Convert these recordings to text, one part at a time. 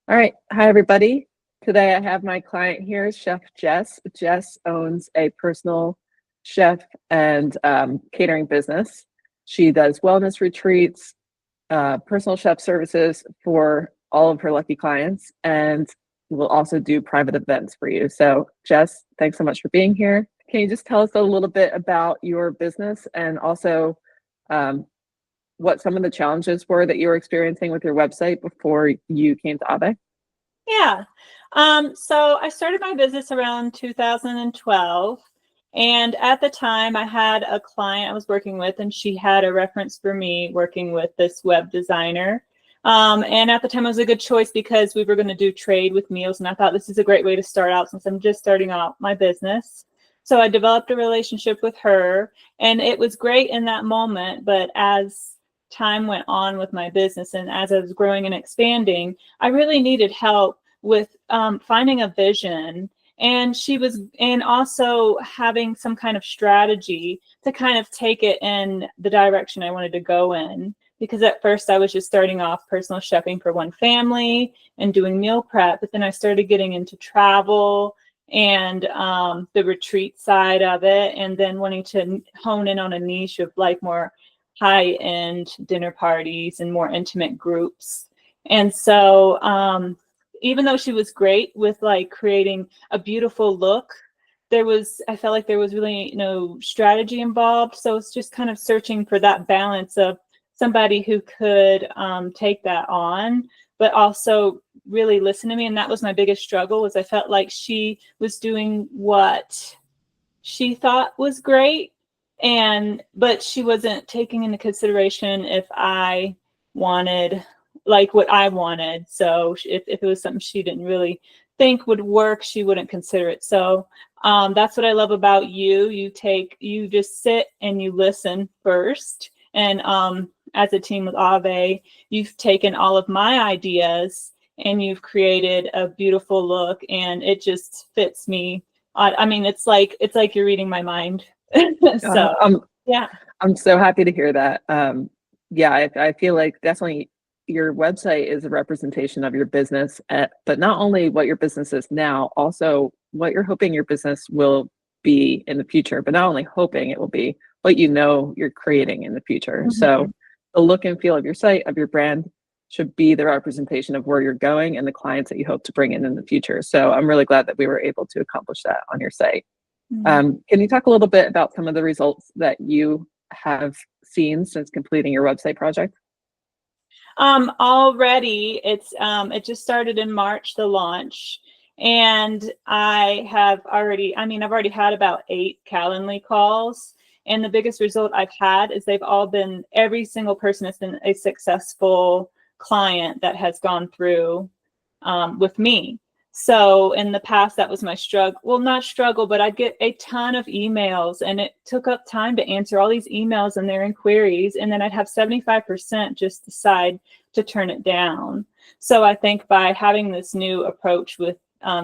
All right. Hi, everybody. Today I have my client here, Chef Jess. Jess owns a personal chef and catering business. She does wellness retreats, personal chef services for all of her lucky clients, and will also do private events for you. So, Jess, thanks so much for being here. Can you just tell us a little bit about your business and also um, what some of the challenges were that you were experiencing with your website before you came to Ahvay? Yeah. So I started my business around 2012. And at the time, I had a client I was working with, and she had a reference for me working with this web designer. And at the time, it was a good choice because we were going to do trade with meals. And I thought this is a great way to start out since I'm just starting out my business. So I developed a relationship with her, and it was great in that moment. But as time went on with my business and as I was growing and expanding, I really needed help with finding a vision, and also having some kind of strategy to kind of take it in the direction I wanted to go in. Because at first I was just starting off personal chefing for one family and doing meal prep, but then I started getting into travel and the retreat side of it, and then wanting to hone in on a niche of like more high-end dinner parties and more intimate groups. And so even though she was great with like creating a beautiful look, I felt like there was really no strategy involved. So it's just kind of searching for that balance of somebody who could take that on, but also really listen to me. And that was my biggest struggle, was I felt like she was doing what she thought was great, but she wasn't taking into consideration if I wanted like what I wanted. So if it was something she didn't really think would work, she wouldn't consider it. So that's what I love about you. You just sit and you listen first. And as a team with Ahvay, you've taken all of my ideas and you've created a beautiful look, and it just fits me. I mean, it's like you're reading my mind. Uh, So I'm yeah. I'm so happy to hear that. Yeah, I feel like definitely your website is a representation of your business, but not only what your business is now, also what you're hoping your business will be in the future. But not only hoping it will be, what you know you're creating in the future. So Mhm. the look and feel of your site, of your brand, should be the representation of where you're going and the clients that you hope to bring in the future. So I'm really glad that we were able to accomplish that on your site. Mhm. Can you talk a little bit about some of the results that you have seen since completing your website project? Already it just started in March, the launch, and I've already had about 8 Calendly calls, and the biggest result I've had is every single person has been a successful client that has gone through with me. So in the past, that was my struggle. Well, not struggle, but I'd get a ton of emails, and it took up time to answer all these emails and their inquiries. And then I'd have 75% just decide to turn it down. So I think by having this new approach with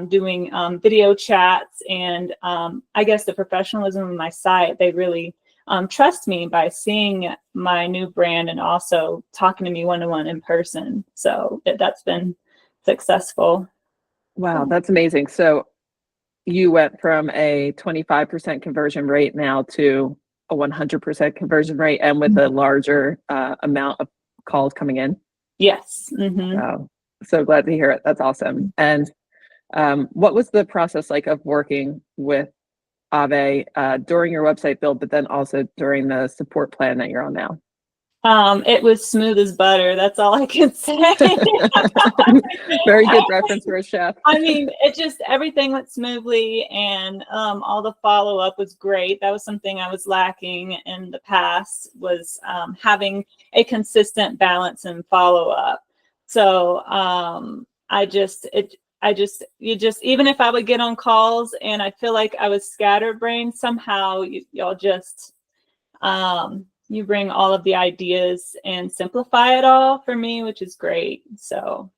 doing video chats and I guess the professionalism of my site, they really trust me by seeing my new brand and also talking to me one-to-one in person. So that's been successful. Wow, that's amazing. So you went from a 25% conversion rate now to a 100% conversion rate, and with a larger amount of calls coming in. Yes. Mm-hmm. Wow, so glad to hear it. That's awesome. And what was the process like of working with Ahvay during your website build, but then also during the support plan that you're on now? It was smooth as butter. That's all I can say. Very good reference for a chef. I mean, everything went smoothly, and all the follow-up was great. That was something I was lacking in the past, was having a consistent balance and follow-up. So even if I would get on calls and I feel like I was scatterbrained, somehow y'all just you bring all of the ideas and simplify it all for me, which is great. So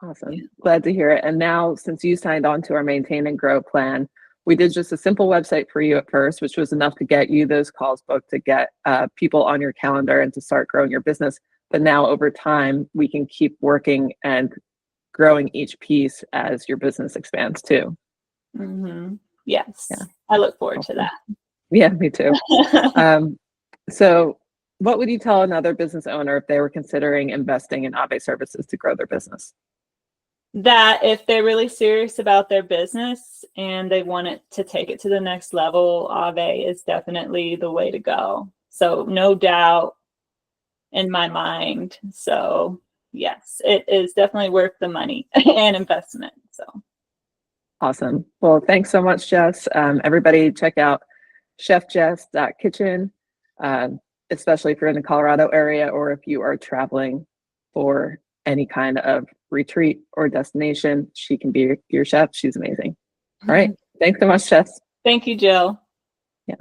Awesome. Glad to hear it. And now, since you signed on to our maintain and grow plan, we did just a simple website for you at first, which was enough to get you those calls booked, to get people on your calendar and to start growing your business. But now over time, we can keep working and growing each piece as your business expands too. Yes, Yeah. I look forward to Awesome. that. Yeah, me too. So what would you tell another business owner if they were considering investing in Ahvay services to grow their business? That if they're really serious about their business and they want it to take it to the next level, Ahvay is definitely the way to go. So no doubt in my mind. So yes, it is definitely worth the money and investment. So Awesome. Well, thanks so much, Jess. Everybody check out chefjess.kitchen, especially if you're in the Colorado area or if you are traveling for any kind of retreat or destination. She can be your chef. She's amazing. All right. Thanks so much, Jess. thank you, Jill. Yeah.